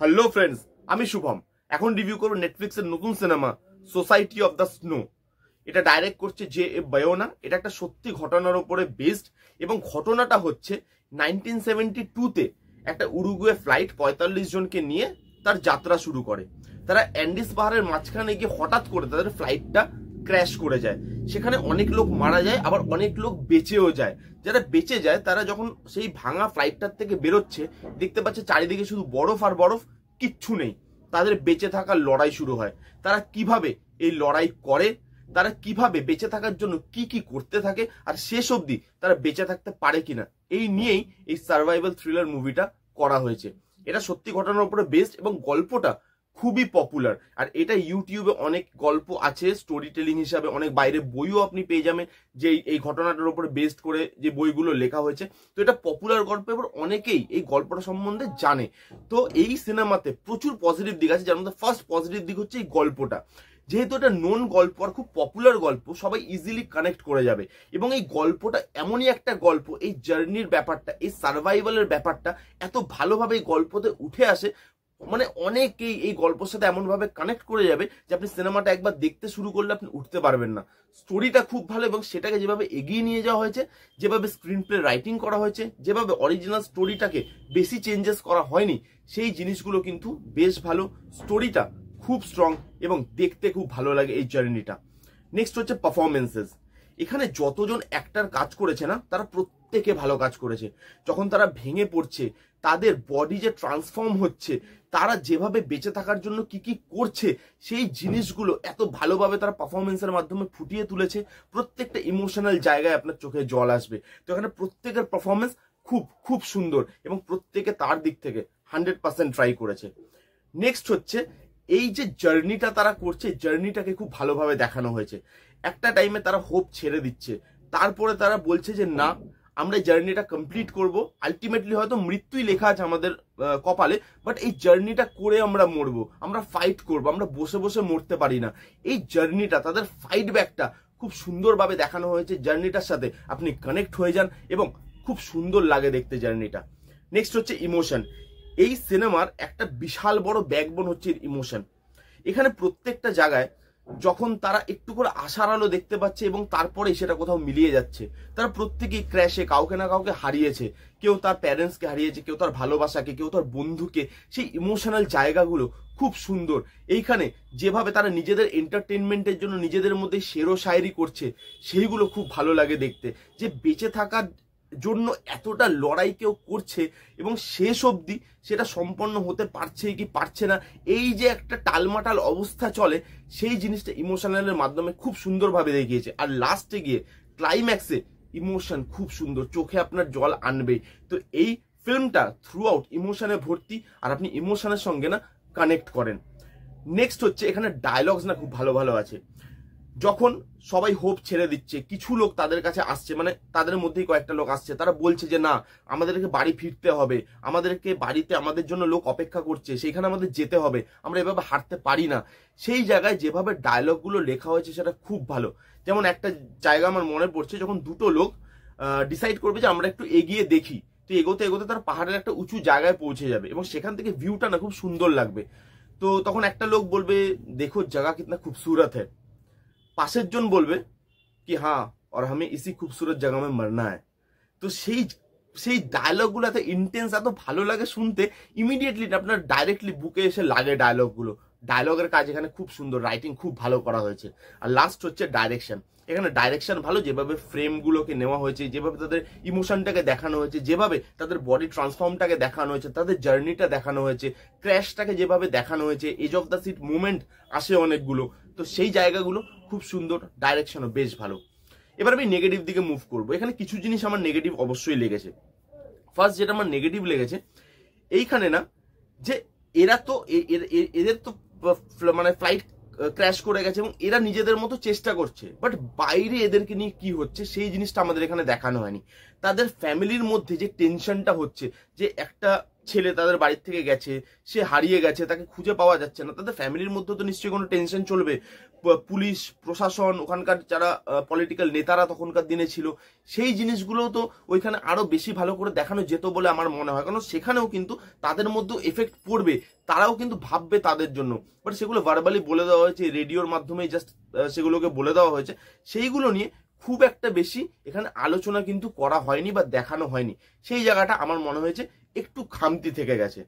Hello friends, আমি শুভম। এখন review করব নেটফ্লিক্সের নতুন cinema society of the snow. এটা ডাইরেক্ট করছে জে.এফ. বায়োনা। এটা একটা সত্যি ঘটনার উপরে বেসড এবং ঘটনাটা হচ্ছে 1972-তে একটা উরুগুয়ে ফ্লাইট 45 জনকে নিয়ে তার যাত্রা শুরু করে। তারা অ্যান্ডিস পাহাড়ের মাঝখানে গিয়ে হঠাৎ করে তাদের ফ্লাইটটা ক্র্যাশ করে যায়। সেখানে অনেক লোক মারা যায়, আবার অনেক লোক বেঁচেও যায়। যারা বেঁচে যায় তারা যখন সেই ভাঙা ফ্লাইটটার থেকে বেরোচ্ছে, দেখতে পাচ্ছে চারিদিকে শুধু বরফ আর বরফ, কিচ্ছু নেই। তাদের বেঁচে থাকার লড়াই শুরু হয়। তারা কিভাবে এই লড়াই করে, তারা কিভাবে বেঁচে থাকার জন্য কি কি করতে থাকে, আর শেষ অবধি তারা বেঁচে থাকতে পারে কিনা, এই নিয়েই এই সার্ভাইভাল থ্রিলার মুভিটা করা হয়েছে। এটা সত্যি ঘটনার উপরে বেসড এবং গল্পটা খুবই পপুলার। আর এটা ইউটিউবে অনেক গল্প আছে স্টোরি টেলিং হিসাবে, অনেক বাইরে বইও আপনি পেয়ে যাবেন যে এই ঘটনাটার উপরে বেসড করে যে বইগুলো লেখা হয়েছে। তো এটা পপুলার গল্প, এবার অনেকেই এই গল্পটা সম্বন্ধে জানে। তো এই সিনেমাতে প্রচুর পজিটিভ দিক আছে, যার মধ্যে ফার্স্ট পজিটিভ দিক হচ্ছে এই গল্পটা। যেহেতু এটা নোন গল্প আর খুব পপুলার গল্প, সবাই ইজিলি কানেক্ট করে যাবে। এবং এই গল্পটা এমনই একটা গল্প, এই জার্নির ব্যাপারটা, এই সার্ভাইভালের ব্যাপারটা এত ভালোভাবে এই গল্পতে উঠে আসে, মানে অনেকেই এই গল্পের সাথে এমন ভাবে কানেক্ট করে যাবে যে আপনি সিনেমাটা একবার দেখতে শুরু করলে আপনি উঠতে পারবেন না। স্টোরিটা খুব ভালো এবং সেটাকে যেভাবে এগিয়ে নিয়ে যাওয়া হয়েছে, যেভাবে স্ক্রিন প্লে রাইটিং করা হয়েছে, যেভাবে অরিজিনাল স্টোরিটাকে বেশি চেঞ্জেস করা হয়নি, সেই জিনিসগুলো কিন্তু বেশ ভালো। স্টোরিটা খুব স্ট্রং এবং দেখতে খুব ভালো লাগে এই জার্নিটা। নেক্সট হচ্ছে পারফরমেন্সেস। এখানে যতজন অ্যাক্টর কাজ করেছে না, তারা প্রত্যেকে ভালো কাজ করেছে। যখন তারা ভেঙে পড়ছে, তাদের বডি যে ট্রান্সফর্ম হচ্ছে, তারা যেভাবে বেঁচে থাকার জন্য কি কি করছে, সেই জিনিসগুলো এত ভালোভাবে তারা পারফরমেন্সের মাধ্যমে ফুটিয়ে তুলেছে। প্রত্যেকটা ইমোশনাল জায়গায় আপনার চোখে জল আসবে। তো এখানে প্রত্যেকের পারফরমেন্স খুব খুব সুন্দর এবং প্রত্যেকে তার দিক থেকে 100% ট্রাই করেছে। নেক্সট হচ্ছে এই যে জার্নিটা তারা করছে, জার্নিটাকে খুব ভালোভাবে দেখানো হয়েছে। একটা টাইমে তারা হোপ ছেড়ে দিচ্ছে, তারপরে তারা বলছে যে না, আমরা জার্নিটা কমপ্লিট করব। আলটিমেটলি হয়তো মৃত্যুই লেখা আছে আমাদের কপালে, বাট এই জার্নিটা করে আমরা মরবো, আমরা ফাইট করব, আমরা বসে বসে মরতে পারি না। এই জার্নিটা, তাদের ফাইট ব্যাকটা খুব সুন্দরভাবে দেখানো হয়েছে। জার্নিটার সাথে আপনি কানেক্ট হয়ে যান এবং খুব সুন্দর লাগে দেখতে জার্নিটা। নেক্সট হচ্ছে ইমোশন। এই সিনেমার একটা বিশাল বড় ব্যাকবোন হচ্ছে ইমোশন। এখানে প্রত্যেকটা জায়গায় যখন তারা একটু করে আশার আলো দেখতে পাচ্ছে এবং তারপরে সেটা কোথাও মিলিয়ে যাচ্ছে, তারা প্রত্যেকেই ক্র্যাশে কাউকে না কাউকে হারিয়েছে। কেউ তার প্যারেন্টসকে হারিয়েছে, কেউ তার ভালোবাসাকে, কেউ তার বন্ধুকে। সেই ইমোশনাল জায়গাগুলো খুব সুন্দর। এইখানে যেভাবে তারা নিজেদের এন্টারটেনমেন্টের জন্য নিজেদের মধ্যে শেরো শায়েরি করছে, সেইগুলো খুব ভালো লাগে দেখতে। যে বেঁচে থাকার জন্য এতটা লড়াই কেউ করছে এবং শেষ অবধি সেটা সম্পন্ন হতে পারছে কি পারছে না, এই যে একটা টালমাটাল অবস্থা চলে, সেই জিনিসটা ইমোশনালের মাধ্যমে খুব সুন্দরভাবে দেখিয়েছে। আর লাস্টে গিয়ে ক্লাইম্যাক্সে ইমোশন খুব সুন্দর, চোখে আপনার জল আনবে। তো এই ফিল্মটা থ্রু আউট ইমোশনে ভর্তি, আর আপনি ইমোশনের সঙ্গে না কানেক্ট করেন। নেক্সট হচ্ছে এখানে ডায়লগস না খুব ভালো ভালো আছে। যখন সবাই হোপ ছেড়ে দিচ্ছে, কিছু লোক তাদের কাছে আসছে, মানে তাদের মধ্যেই কয়েকটা লোক আসছে, তারা বলছে যে না, আমাদেরকে বাড়ি ফিরতে হবে, আমাদেরকে বাড়িতে আমাদের জন্য লোক অপেক্ষা করছে, সেইখানে আমাদের যেতে হবে, আমরা এভাবে হাঁটতে পারি না। সেই জায়গায় যেভাবে ডায়লগগুলো লেখা হয়েছে সেটা খুব ভালো। যেমন একটা জায়গা আমার মনে পড়ছে, যখন দুটো লোক ডিসাইড করবে যে আমরা একটু এগিয়ে দেখি, তো এগোতে এগোতে তারা পাহাড়ের একটা উঁচু জায়গায় পৌঁছে যাবে এবং সেখান থেকে ভিউটা না খুব সুন্দর লাগবে। তো তখন একটা লোক বলবে দেখো জায়গা কিতনা খুবসুরত হ্যায়, পাশের জন বলবে কি হ্যাঁ আর আমি ইসি খুবসুরত জায়গা মে মরনা হ্যায়। তো সেই ডায়লগগুলো এত ইন্টেন্স, এত ভালো লাগে শুনতে, ইমিডিয়েটলি আপনার ডাইরেক্টলি বুকে এসে লাগে ডায়লগগুলো। ডায়লগের কাজ এখানে খুব সুন্দর, রাইটিং খুব ভালো করা হয়েছে। আর লাস্ট হচ্ছে ডাইরেকশন। এখানে ডাইরেকশন ভালো, যেভাবে ফ্রেমগুলোকে নেওয়া হয়েছে, যেভাবে তাদের ইমোশনটাকে দেখানো হয়েছে, যেভাবে তাদের বডি ট্রান্সফর্মটাকে দেখানো হয়েছে, তাদের জার্নিটা দেখানো হয়েছে, ক্র্যাশটাকে যেভাবে দেখানো হয়েছে, edge of the seat movement আসে অনেকগুলো, তো সেই জায়গাগুলো খুব সুন্দর, ডাইরেকশনও বেশ ভালো। এবার আমি নেগেটিভ দিকে মুভ করবো। এখানে কিছু জিনিস আমার নেগেটিভ অবশ্যই লেগেছে। ফার্স্ট যেটা আমার নেগেটিভ লেগেছে, এইখানে না যে এরা তো এদের তো মানে ফ্লাইট ক্র্যাশ করে গেছে এবং এরা নিজেদের মতো চেষ্টা করছে, বাট বাইরে এদেরকে নিয়ে কি হচ্ছে সেই জিনিসটা আমাদের এখানে দেখানো হয়নি। তাদের ফ্যামিলির মধ্যে যে টেনশনটা হচ্ছে, যে একটা ছেলে তাদের বাড়ির থেকে গেছে, সে হারিয়ে গেছে, তাকে খুঁজে পাওয়া যাচ্ছে না, তাদের ফ্যামিলির মধ্যে তো নিশ্চয়ই কোনো টেনশন চলবে। পুলিশ প্রশাসন, ওখানকার যারা পলিটিক্যাল নেতারা তখনকার দিনে ছিল, সেই জিনিসগুলো তো ওইখানে আরো বেশি ভালো করে দেখানো যেত বলে আমার মনে হয়। কারণ সেখানেও কিন্তু তাদের মধ্যেও এফেক্ট পড়বে, তারাও কিন্তু ভাববে তাদের জন্য, বাট সেগুলো ভার্বালি বলে দেওয়া হয়েছে, রেডিওর মাধ্যমে জাস্ট সেগুলোকে বলে দেওয়া হয়েছে। সেইগুলো নিয়ে খুব একটা বেশি এখানে আলোচনা কিন্তু করা হয়নি বা দেখানো হয়নি। সেই জায়গাটা আমার মনে হয়েছে একটু খামতি থেকে গেছে।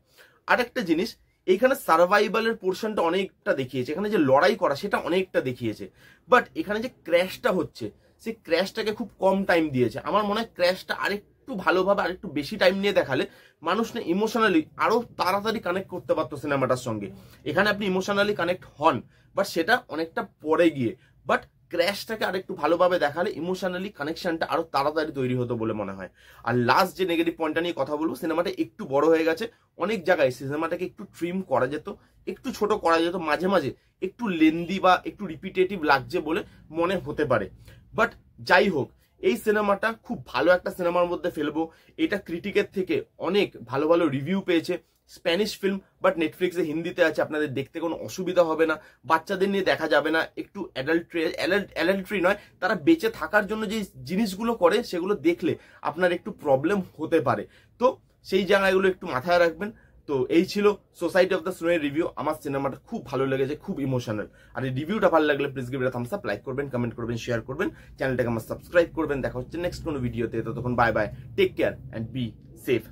আরেকটা জিনিস, এইখানে সার্ভাইভালের পোর্শনটা অনেকটা দেখিয়েছে, এখানে যে লড়াই করা সেটা অনেকটা দেখিয়েছে, বাট এখানে যে ক্র্যাশটা হচ্ছে সেই ক্র্যাশটাকে খুব কম টাইম দিয়েছে। আমার মনে হয় ক্র্যাশটা আরেকটু ভালোভাবে আরেকটু বেশি টাইম নিয়ে দেখালে মানুষ না ইমোশনালি আরো তাড়াতাড়ি কানেক্ট করতে পারতো সিনেমাটার সঙ্গে। এখানে আপনি ইমোশনালি কানেক্ট হন, বাট সেটা অনেকটা পরে গিয়ে, বাট ক্র্যাশটাকে আরেকটু ভালোভাবে দেখালে ইমোশনালি কানেকশনটা আরো তাড়াতাড়ি তৈরি হতো বলে মনে হয়। আর লাস্ট যে নেগেটিভ পয়েন্টটা নিয়ে কথা বলবো, সিনেমাটা একটু বড় হয়ে গেছে, অনেক জায়গায় সিনেমাটাকে একটু ট্রিম করা যেত, একটু ছোট করা যেত, মাঝে মাঝে একটু লেন্দি বা একটু রিপিটেটিভ লাগছে বলে মনে হতে পারে। বাট যাই হোক, এই সিনেমাটা খুব ভালো একটা সিনেমার মধ্যে ফেলবো। এটা ক্রিটিকের থেকে অনেক ভালো ভালো রিভিউ পেয়েছে। স্প্যানিশ ফিল্ম, বাট নেটফ্লিক্সে হিন্দিতে আছে, আপনাদের দেখতে কোনো অসুবিধা হবে না, বাচ্চাদের নিয়ে দেখা যাবে না। একটু অ্যাডাল্ট্রি নয়, তারা বেঁচে থাকার জন্য যে জিনিসগুলো করে সেগুলো দেখলে আপনার একটু প্রবলেম হতে পারে, তো সেই জায়গাগুলো একটু মাথায় রাখবেন। তো এই ছিল সোসাইটি অফ দ্য স্নো এর রিভিউ। আমার সিনেমাটা খুব ভালো লেগেছে, খুব ইমোশনাল। আর এই রিভিউটা ভালো লাগলে please give it a Thums up, like করবেন, কমেন্ট করবেন, শেয়ার করবেন, চ্যানেলটাকে আমার সাবস্ক্রাইব করবেন। দেখা হচ্ছে নেক্সট কোনো ভিডিওতে। ততক্ষণ bye bye, take care and be safe.